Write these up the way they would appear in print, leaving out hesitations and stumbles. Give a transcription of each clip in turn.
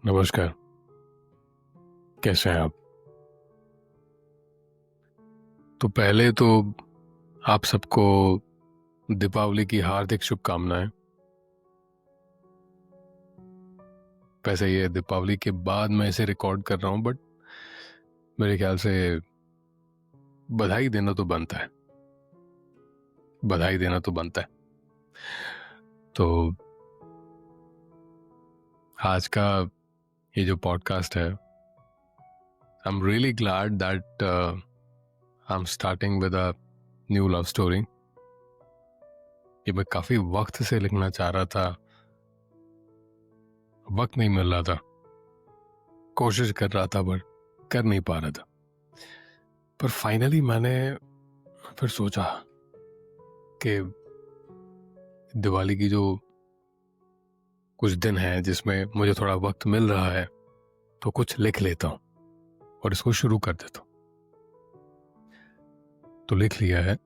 नमस्कार। कैसे हैं आप? तो पहले तो आप सबको दीपावली की हार्दिक शुभकामनाएं। वैसे ये दीपावली के बाद मैं इसे रिकॉर्ड कर रहा हूं, बट मेरे ख्याल से बधाई देना तो बनता है। बधाई देना तो बनता है। तो आज का ये जो पॉडकास्ट है, I am really glad that I am starting with a new love story. ये मैं काफी वक्त से लिखना चाह रहा था, वक्त नहीं मिल रहा था, कोशिश कर रहा था बट कर नहीं पा रहा था। पर फाइनली मैंने फिर सोचा कि दिवाली की जो कुछ दिन हैं जिसमें मुझे थोड़ा वक्त मिल रहा है, तो कुछ लिख लेता हूं और इसको शुरू कर देता हूं। तो लिख लिया है,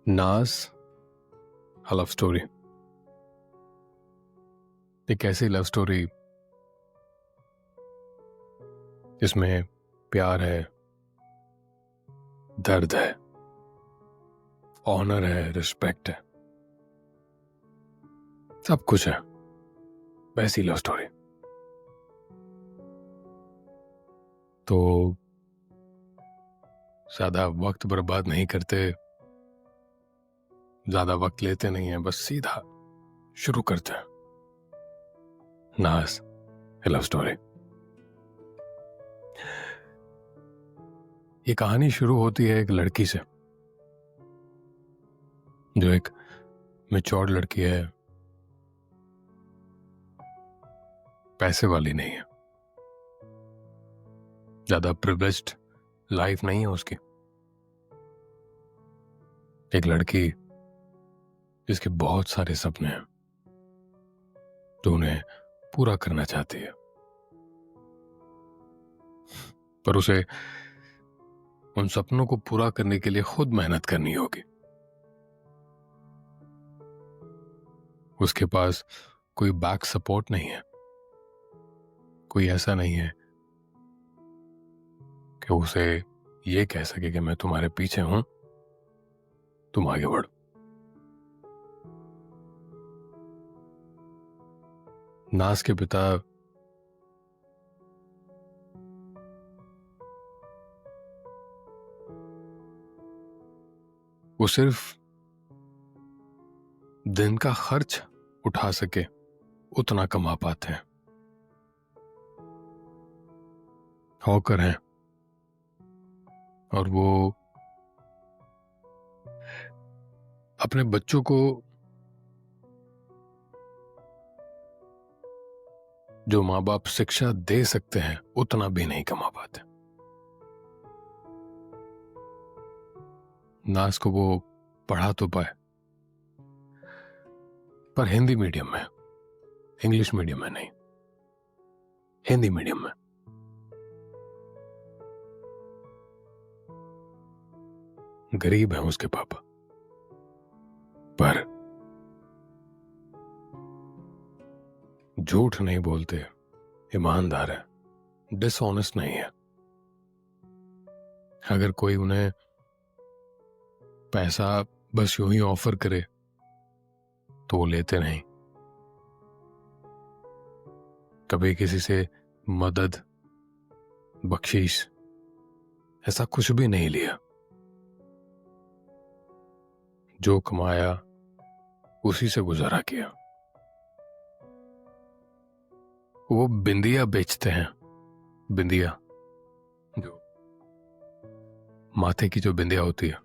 नाज अ लव स्टोरी। एक ऐसी लव स्टोरी जिसमें प्यार है, दर्द है, ऑनर है, रिस्पेक्ट है, सब कुछ है। वैसी लव स्टोरी। तो ज्यादा वक्त बर्बाद नहीं करते, ज्यादा वक्त लेते नहीं है, बस सीधा शुरू करते हैं। नाज ए लव स्टोरी। ये कहानी शुरू होती है एक लड़की से, जो एक मैच्योर्ड लड़की है, पैसे वाली नहीं है, ज्यादा प्रिविलेज्ड लाइफ नहीं है उसकी। एक लड़की जिसके बहुत सारे सपने हैं, जो उन्हें पूरा करना चाहती है, पर उसे उन सपनों को पूरा करने के लिए खुद मेहनत करनी होगी। उसके पास कोई बैक सपोर्ट नहीं है, कोई ऐसा नहीं है कि उसे ये कह सके कि मैं तुम्हारे पीछे हूं, तुम आगे बढ़ो। नाज के पिता वो सिर्फ दिन का खर्च उठा सके उतना कमा पाते हैं। हॉकर हैं और वो अपने बच्चों को जो माँ बाप शिक्षा दे सकते हैं उतना भी नहीं कमा पाते। नाज को वो पढ़ा तो पाए, पर हिंदी मीडियम में, इंग्लिश मीडियम में नहीं, हिंदी मीडियम में। गरीब है उसके पापा, पर झूठ नहीं बोलते, ईमानदार है, डिसऑनेस्ट नहीं है। अगर कोई उन्हें पैसा बस यूं ही ऑफर करे तो वो लेते नहीं। कभी किसी से मदद, बख्शीश, ऐसा कुछ भी नहीं लिया। जो कमाया उसी से गुजारा किया। वो बिंदिया बेचते हैं, बिंदिया, जो माथे की जो बिंदिया होती है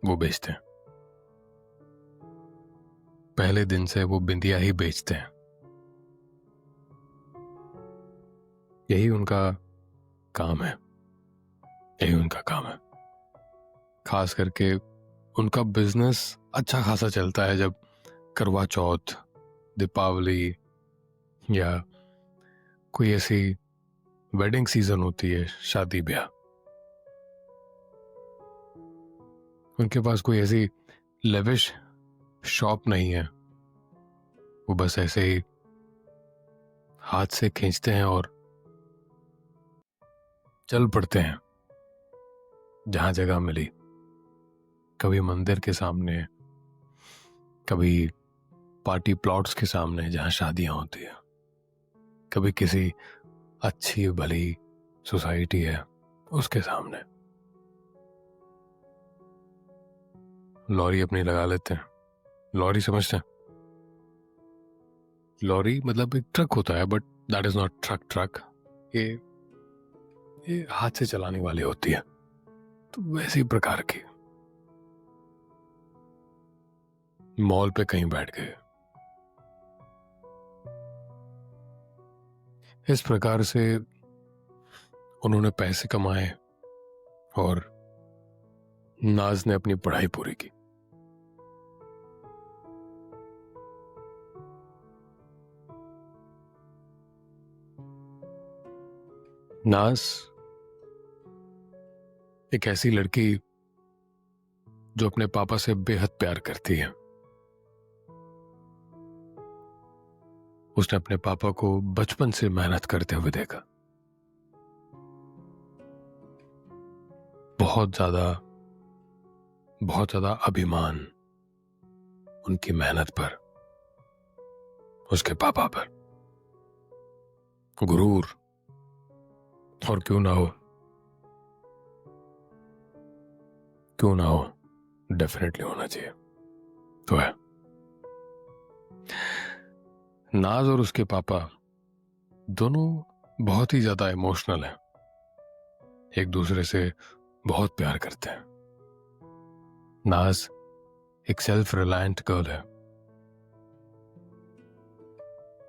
वो बेचते हैं। पहले दिन से वो बिंदिया ही बेचते हैं। यही उनका काम है, यही उनका काम है। खास करके उनका बिजनेस अच्छा खासा चलता है जब करवा चौथ, दीपावली या कोई ऐसी वेडिंग सीजन होती है, शादी ब्याह। उनके पास कोई ऐसी लेविश शॉप नहीं है, वो बस ऐसे ही हाथ से खींचते हैं और चल पड़ते हैं जहां जगह मिली। कभी मंदिर के सामने, कभी पार्टी प्लॉट्स के सामने जहां शादियां होती है, कभी किसी अच्छी भली सोसाइटी है उसके सामने। लॉरी अपनी लगा लेते हैं। लॉरी समझते हैं? लॉरी मतलब एक ट्रक होता है, but that is not truck. ये हाथ से चलाने वाली होती है, तो वैसे ही प्रकार की। मॉल पे कहीं बैठ गए। इस प्रकार से उन्होंने पैसे कमाए और नाज ने अपनी पढ़ाई पूरी की। नाज एक ऐसी लड़की जो अपने पापा से बेहद प्यार करती है। उसने अपने पापा को बचपन से मेहनत करते हुए देखा। बहुत ज्यादा अभिमान उनकी मेहनत पर, उसके पापा पर। गुरूर, और क्यों ना हो, डेफिनेटली होना चाहिए। तो है, नाज और उसके पापा दोनों बहुत ही ज्यादा इमोशनल हैं, एक दूसरे से बहुत प्यार करते हैं। नाज एक सेल्फ रिलायंट गर्ल है,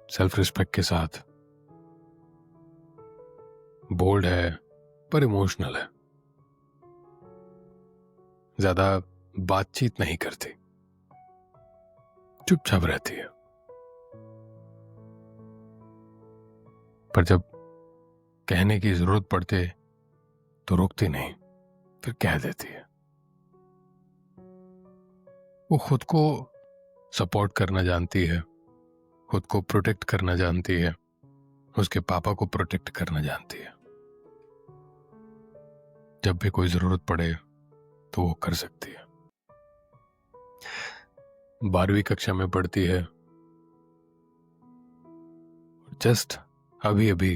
सेल्फ रिस्पेक्ट के साथ, बोल्ड है पर इमोशनल है, ज्यादा बातचीत नहीं करती, चुपचाप रहती है। पर जब कहने की जरूरत पड़ते तो रुकती नहीं, फिर कह देती है। वो खुद को सपोर्ट करना जानती है, खुद को प्रोटेक्ट करना जानती है, उसके पापा को प्रोटेक्ट करना जानती है। जब भी कोई जरूरत पड़े तो वो कर सकती है। 12वीं कक्षा में पढ़ती है, जस्ट अभी अभी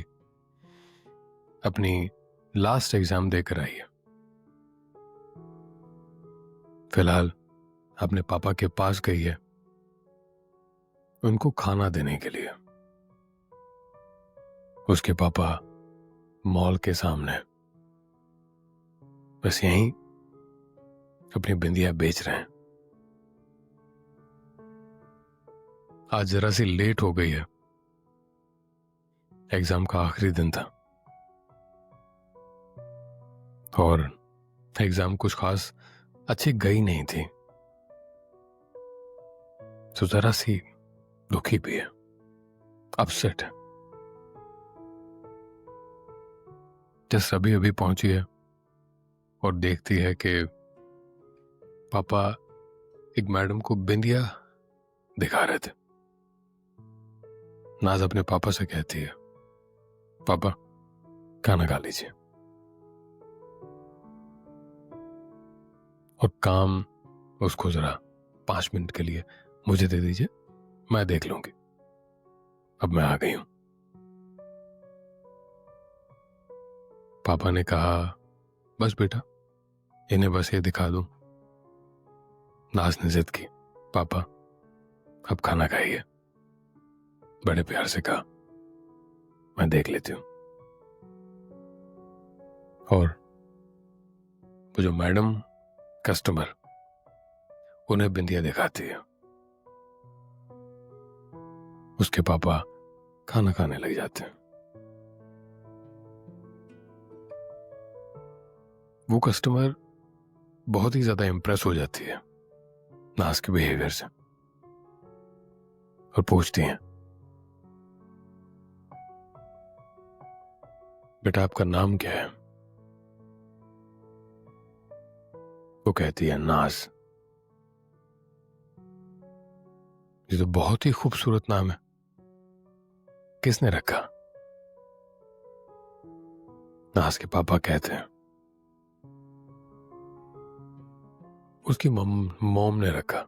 अपनी लास्ट एग्जाम देकर आई है। फिलहाल अपने पापा के पास गई है उनको खाना देने के लिए। उसके पापा मॉल के सामने बस यहीं अपनी बिंदिया बेच रहे हैं। आज जरा सी लेट हो गई है, एग्जाम का आखिरी दिन था और एग्जाम कुछ खास अच्छी गई नहीं थी, तो जरा सी दुखी भी है, अपसेट है। जस्ट अभी अभी पहुंची है और देखती है कि पापा एक मैडम को बिंदिया दिखा रहे थे। नाज अपने पापा से कहती है, पापा खाना खा लीजिए। और काम उसको जरा 5 मिनट के लिए मुझे दे दीजिए, मैं देख लूंगी, अब मैं आ गई हूं। पापा ने कहा, बस बेटा इन्हें बस ये दिखा दूं। नाज ने जिद की, पापा अब खाना खाइए। बड़े प्यार से कहा, मैं देख लेती हूं। और वो जो मैडम कस्टमर उन्हें बिंदिया दिखाती है, उसके पापा खाना खाने लग जाते हैं। वो कस्टमर बहुत ही ज्यादा इंप्रेस हो जाती है नाज के बिहेवियर से और पूछती हैं, बेटा आपका नाम क्या है? वो कहती है, नाज। ये तो बहुत ही खूबसूरत नाम है, किसने रखा? नाज के पापा कहते हैं उसकी मॉम ने रखा,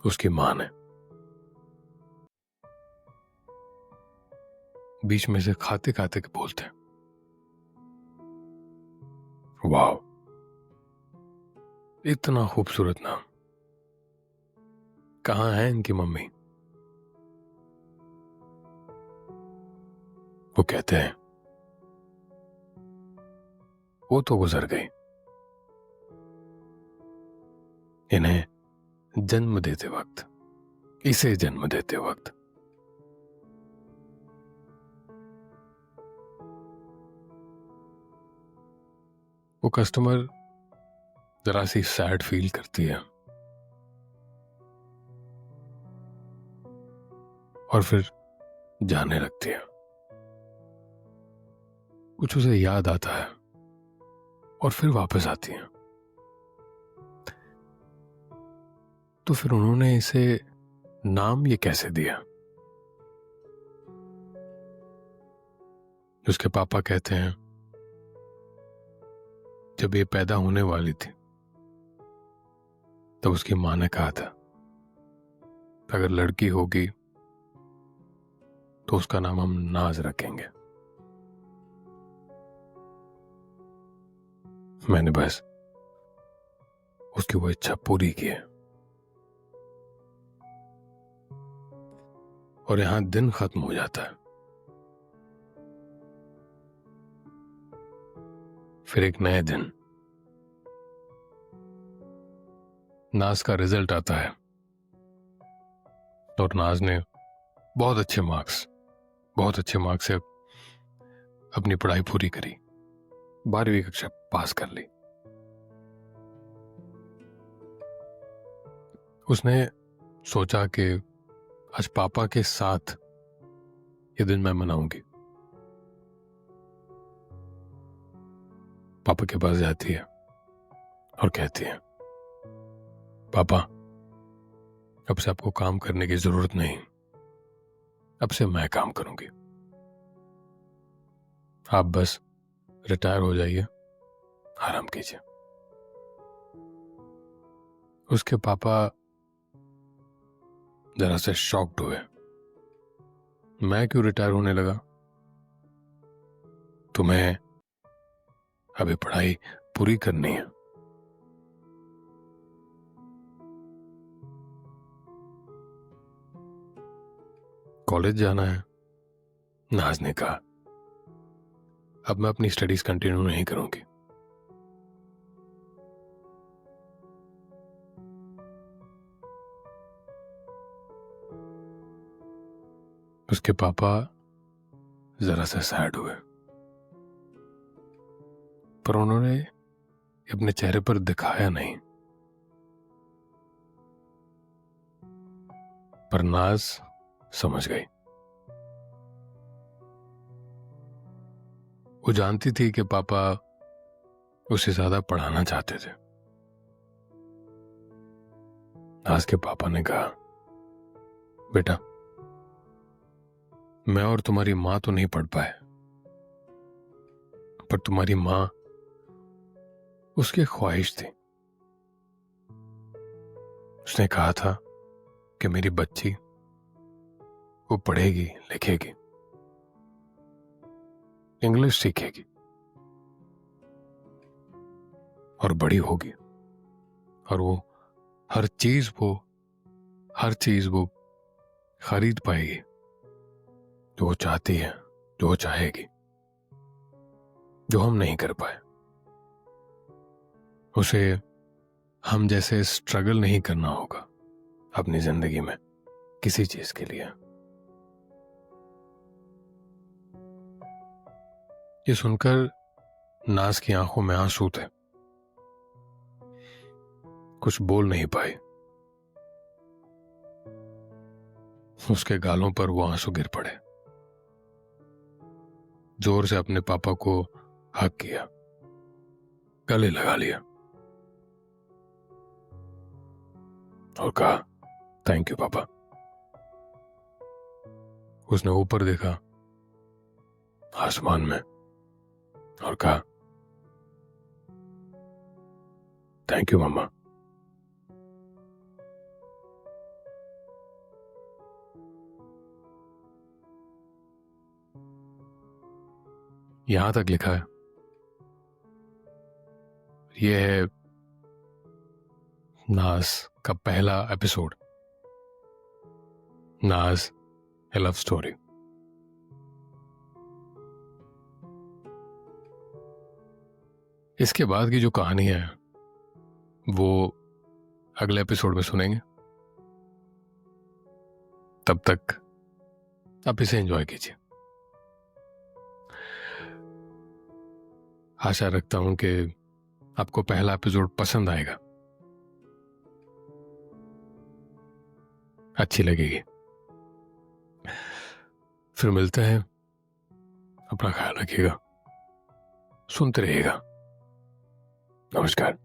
उसकी मां ने। बीच में से खाते खाते के बोलते हैं, वाह, इतना खूबसूरत नाम, कहां है इनकी मम्मी? वो कहते हैं वो तो गुजर गई, इन्हें जन्म देते वक्त, इसे जन्म देते वक्त। वो कस्टमर जरा सी सैड फील करती है और फिर जाने लगती है। कुछ उसे याद आता है और फिर वापस आती है। तो फिर उन्होंने इसे नाम ये कैसे दिया? उसके पापा कहते हैं जब ये पैदा होने वाली थी तब उसकी मां ने कहा था अगर लड़की होगी तो उसका नाम हम नाज रखेंगे। मैंने बस उसकी वो इच्छा पूरी की है। और यहां दिन खत्म हो जाता है। फिर एक नए दिन नाज का रिजल्ट आता है और नाज ने बहुत अच्छे मार्क्स से अपनी पढ़ाई पूरी करी, 12वीं कक्षा पास कर ली। उसने सोचा कि आज पापा के साथ ये दिन मैं मनाऊंगी। पापा के पास जाती है और कहती है पापा अब से आपको काम करने की जरूरत नहीं, अब से मैं काम करूंगी, आप बस रिटायर हो जाइए, आराम कीजिए। उसके पापा जरा से शॉक्ड हुए, मैं क्यों रिटायर होने लगा? तुम्हें अभी पढ़ाई पूरी करनी है। कॉलेज जाना है। नाज ने कहा अब मैं अपनी स्टडीज कंटिन्यू नहीं करूंगी। उसके पापा जरा से सैड हुए, पर उन्होंने अपने चेहरे पर दिखाया नहीं। पर नाज समझ गई। वो जानती थी कि पापा उसे ज्यादा पढ़ाना चाहते थे। नाज के पापा ने कहा बेटा मैं और तुम्हारी मां तो नहीं पढ़ पाए, पर तुम्हारी मां उसकी ख्वाहिश थी। उसने कहा था कि मेरी बच्ची वो पढ़ेगी लिखेगी, इंग्लिश सीखेगी और बड़ी होगी और वो हर चीज वो खरीद पाएगी जो वो चाहती है, जो वो चाहेगी, जो हम नहीं कर पाए। उसे हम जैसे स्ट्रगल नहीं करना होगा अपनी जिंदगी में किसी चीज के लिए। ये सुनकर नाज की आंखों में आंसू थे, कुछ बोल नहीं पाई। उसके गालों पर वो आंसू गिर पड़े। जोर से अपने पापा को हक किया, गले लगा लिया और कहा थैंक यू पापा। उसने ऊपर देखा आसमान में और कहा, थैंक यू मम्मा। यहां तक लिखा है। यह है नाज का पहला एपिसोड, नाज ए लव स्टोरी। इसके बाद की जो कहानी है वो अगले एपिसोड में सुनेंगे। तब तक आप इसे एंजॉय कीजिए। आशा रखता हूं कि आपको पहला एपिसोड पसंद आएगा, अच्छी लगेगी। फिर मिलते हैं। अपना ख्याल रखिएगा, सुनते रहिएगा। नमस्कार।